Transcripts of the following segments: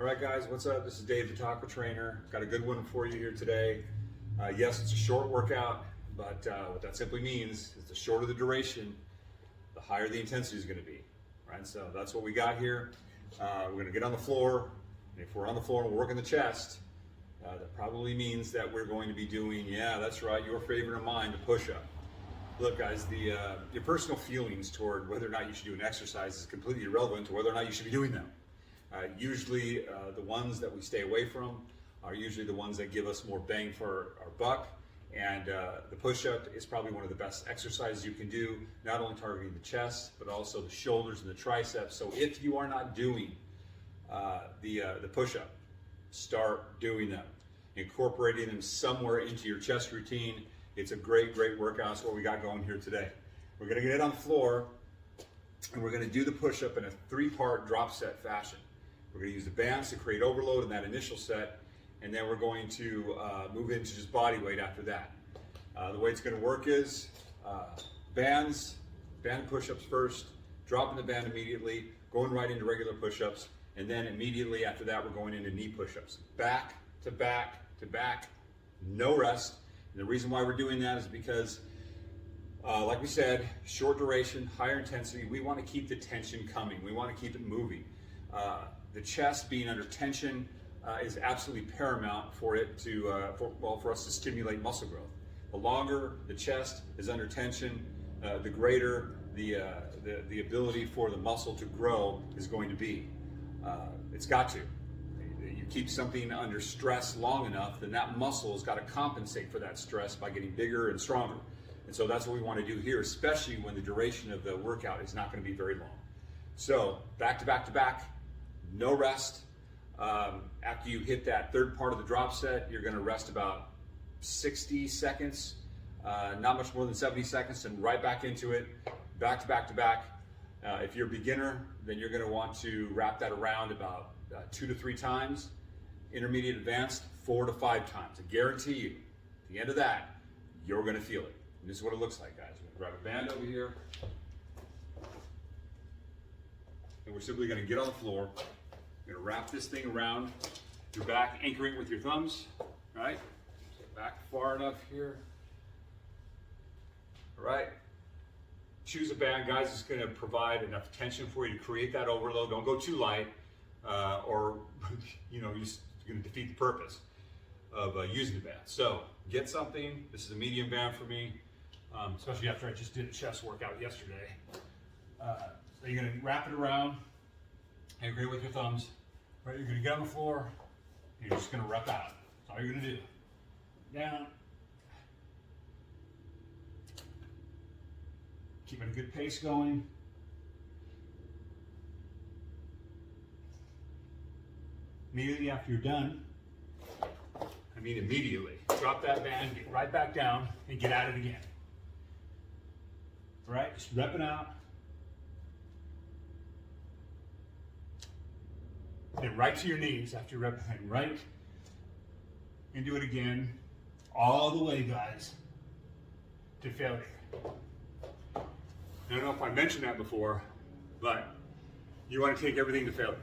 All right, guys, what's up? This is Dave, the Taco Trainer. Got a good one for you here today. Yes, it's a short workout, but what that simply means is the shorter the duration, the higher the intensity is going to be. Right? So that's what we got here. We're going to get on the floor, and if we're on the floor and we're working the chest, that probably means that we're going to be doing, yeah, that's right, your favorite of mine, the push-up. Look, guys, your personal feelings toward whether or not you should do an exercise is completely irrelevant to whether or not you should be doing them. Usually the ones that we stay away from are usually the ones that give us more bang for our buck, and the push-up is probably one of the best exercises you can do, not only targeting the chest but also the shoulders and the triceps. So if you are not doing the push-up, start doing them, incorporating them somewhere into your chest routine. It's a great workout. That's what we got going here today. We're going to get it on the floor, and we're going to do the push-up in a 3-part drop set fashion. We're going to use the bands to create overload in that initial set, and then we're going to move into just body weight after that. The way it's going to work is band push-ups first, dropping the band immediately, going right into regular push-ups, and then immediately after that we're going into knee push-ups. Back to back to back, no rest. And the reason why we're doing that is because like we said, short duration, higher intensity. We want to keep the tension coming. We want to keep it moving. The chest being under tension is absolutely paramount for it to, for us to stimulate muscle growth. The longer the chest is under tension, the greater the ability for the muscle to grow is going to be. It's got to. You keep something under stress long enough, then that muscle has got to compensate for that stress by getting bigger and stronger. And so that's what we want to do here, especially when the duration of the workout is not going to be very long. So back to back to back, no rest. After you hit that third part of the drop set, you're going to rest about 60 seconds, not much more than 70 seconds, and right back into it, back to back to back. If you're a beginner, then you're going to want to wrap that around about 2 to 3 times. Intermediate advanced, 4 to 5 times. I guarantee you, at the end of that, you're going to feel it. And this is what it looks like, guys. We're going to grab a band over here, and we're simply going to get on the floor. We're going to wrap this thing around your back, anchoring it with your thumbs, right? So back far enough here. All right. Choose a band, guys, that's going to provide enough tension for you to create that overload. Don't go too light, or you're going to defeat the purpose of using the band. So get something. This is a medium band for me, especially after I just did a chest workout yesterday. So you're going to wrap it around, anchor it with your thumbs. Right, you're going to get on the floor. You're just going to rep out. That's all you're going to do. Down. Keeping a good pace going. Immediately after you're done, I mean immediately, drop that band, get right back down, and get at it again. All right, just rep it out. Then right to your knees after you rep, and right, and do it again, all the way, guys, to failure. I don't know if I mentioned that before, but you want to take everything to failure,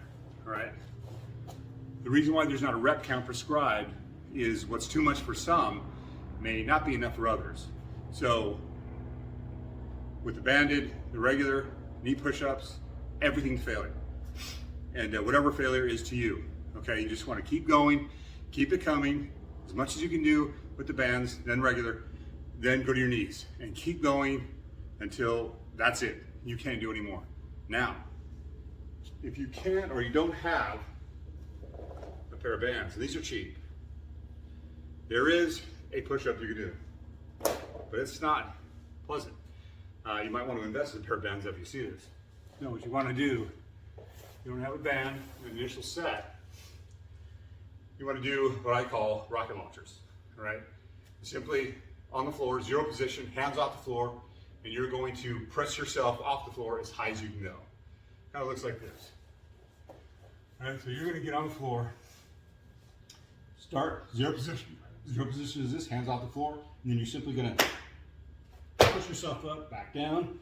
all right? The reason why there's not a rep count prescribed is what's too much for some may not be enough for others. So with the banded, the regular, knee push-ups, everything to failure. And whatever failure is to you, okay? You just want to keep going, keep it coming, as much as you can do with the bands, then regular, then go to your knees, and keep going until that's it. You can't do anymore. Now, if you can't or you don't have a pair of bands, and these are cheap, there is a push-up you can do, but it's not pleasant. You might want to invest in a pair of bands after you see this. No, what you want to do, you don't have a band in the initial set, you want to do what I call rocket launchers, all right? Simply on the floor, zero position, hands off the floor, and you're going to press yourself off the floor as high as you can go. Kind of looks like this. All right, so you're going to get on the floor, start zero position. Zero position is this, hands off the floor, and then you're simply going to push yourself up, back down,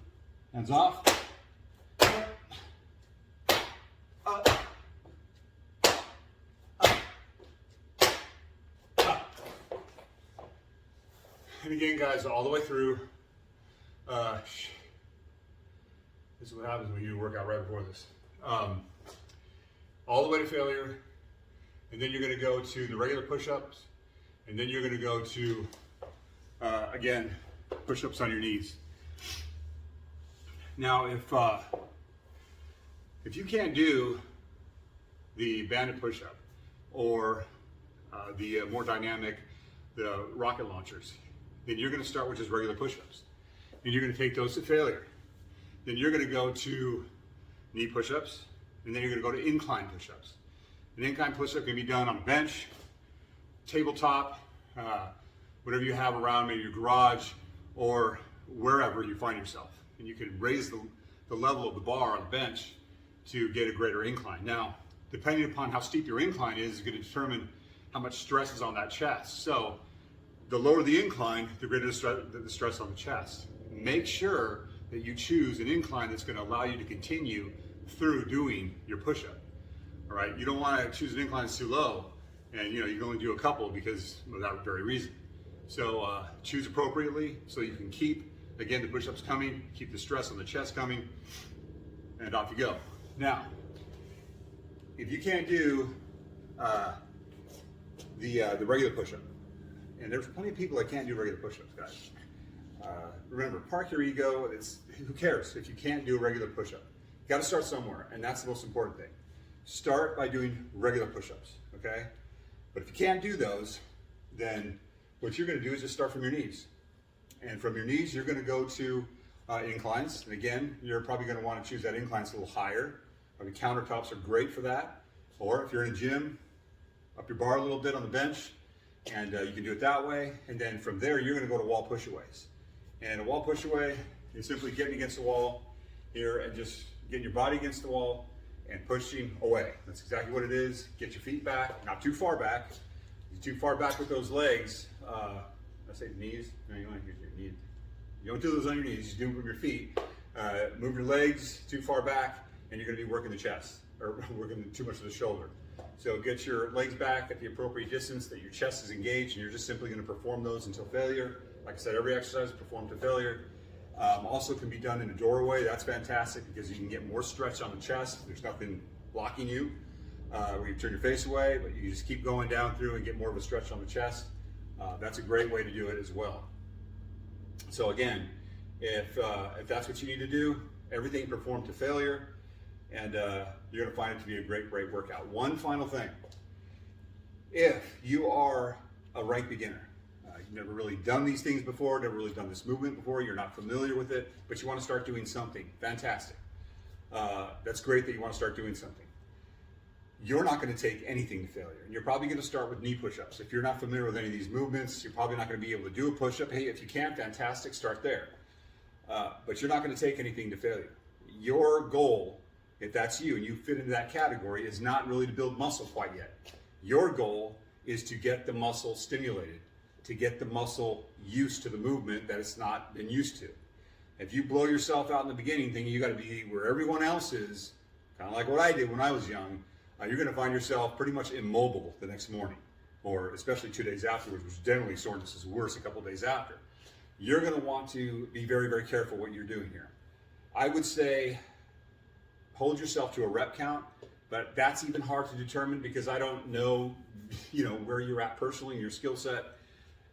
hands off, up, And again, guys, all the way through. This is what happens when you work out right before this. All the way to failure, and then you're going to go to the regular push-ups, and then you're going to go to, again, push-ups on your knees. Now, if you can't do the banded push-up or the more dynamic, the rocket launchers, then you're going to start with just regular push-ups, and you're going to take those to failure. Then you're going to go to knee push-ups, and then you're going to go to incline push-ups. An incline push-up can be done on a bench, tabletop, whatever you have around, maybe your garage, or wherever you find yourself. And you can raise the level of the bar on the bench to get a greater incline. Now, depending upon how steep your incline is going to determine how much stress is on that chest. So, the lower the incline, the greater the stress on the chest. Make sure that you choose an incline that's going to allow you to continue through doing your push-up. All right, you don't want to choose an incline that's too low, and you can only do a couple because of that very reason. So choose appropriately so you can keep, again, the push-ups coming, keep the stress on the chest coming, and off you go. Now, if you can't do the regular push-up, and there's plenty of people that can't do regular push-ups, guys. Remember, park your ego. Who cares if you can't do a regular push-up? You got to start somewhere, and that's the most important thing. Start by doing regular push-ups, okay? But if you can't do those, then what you're going to do is just start from your knees. And from your knees, you're going to go to inclines. And again, you're probably going to want to choose that incline that's a little higher. I mean, countertops are great for that. Or if you're in a gym, up your bar a little bit on the bench, and you can do it that way. And then from there, you're going to go to wall push-aways. And a wall push-away is simply getting against the wall here and just getting your body against the wall and pushing away. That's exactly what it is. Get your feet back, not too far back. You're too far back with those legs. I say knees. No, you want to use your knees. You don't do those on your knees. You do them with your feet. Move your legs too far back, and you're going to be working the chest or working too much of the shoulder. So get your legs back at the appropriate distance that your chest is engaged, and you're just simply going to perform those until failure. Like I said, every exercise is performed to failure. Also can be done in a doorway. That's fantastic because you can get more stretch on the chest. There's nothing blocking you where you turn your face away, but you just keep going down through and get more of a stretch on the chest. That's a great way to do it as well. So again, if that's what you need to do, everything performed to failure, and you're going to find it to be a great, great workout. One final thing. If you are a rank beginner, you've never really done these things before, never really done this movement before, you're not familiar with it, but you want to start doing something, fantastic. That's great that you want to start doing something. You're not going to take anything to failure. And you're probably going to start with knee push-ups. If you're not familiar with any of these movements, you're probably not going to be able to do a push-up. Hey, if you can, fantastic, start there. But you're not going to take anything to failure. Your goal, if that's you and you fit into that category, is not really to build muscle quite yet. Your goal is to get the muscle stimulated, to get the muscle used to the movement that it's not been used to. If you blow yourself out in the beginning thinking you got to be where everyone else is, kind of like what I did when I was young, you're going to find yourself pretty much immobile the next morning, or especially 2 days afterwards, which generally soreness is worse a couple of days after. You're going to want to be very, very careful what you're doing here. I would say hold yourself to a rep count, but that's even hard to determine because I don't know, where you're at personally, your skill set,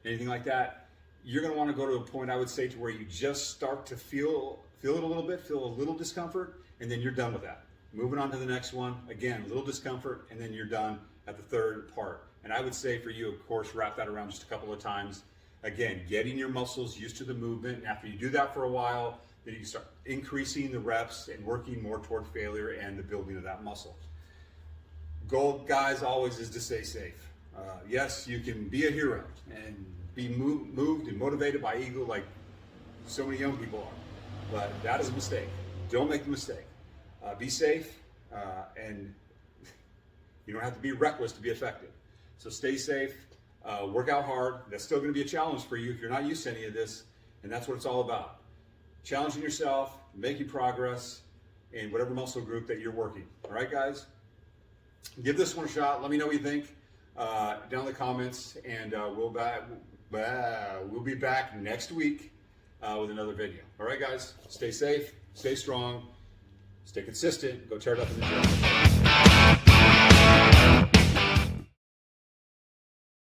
anything like that. You're going to want to go to a point, I would say, to where you just start to feel it a little bit, feel a little discomfort, and then you're done with that. Moving on to the next one, again, a little discomfort, and then you're done at the third part. And I would say for you, of course, wrap that around just a couple of times. Again, getting your muscles used to the movement. And after you do that for a while, then you start increasing the reps and working more toward failure and the building of that muscle. Goal, guys, always is to stay safe. Yes, you can be a hero and be moved and motivated by ego like so many young people are, but that is a mistake. Don't make the mistake. Be safe, and you don't have to be reckless to be effective. So stay safe, work out hard. That's still going to be a challenge for you if you're not used to any of this, and that's what it's all about. Challenging yourself, making progress in whatever muscle group that you're working. All right, guys? Give this one a shot. Let me know what you think. down in the comments, and we'll be back next week with another video. All right, guys, stay safe, stay strong, stay consistent. Go tear it up in the gym.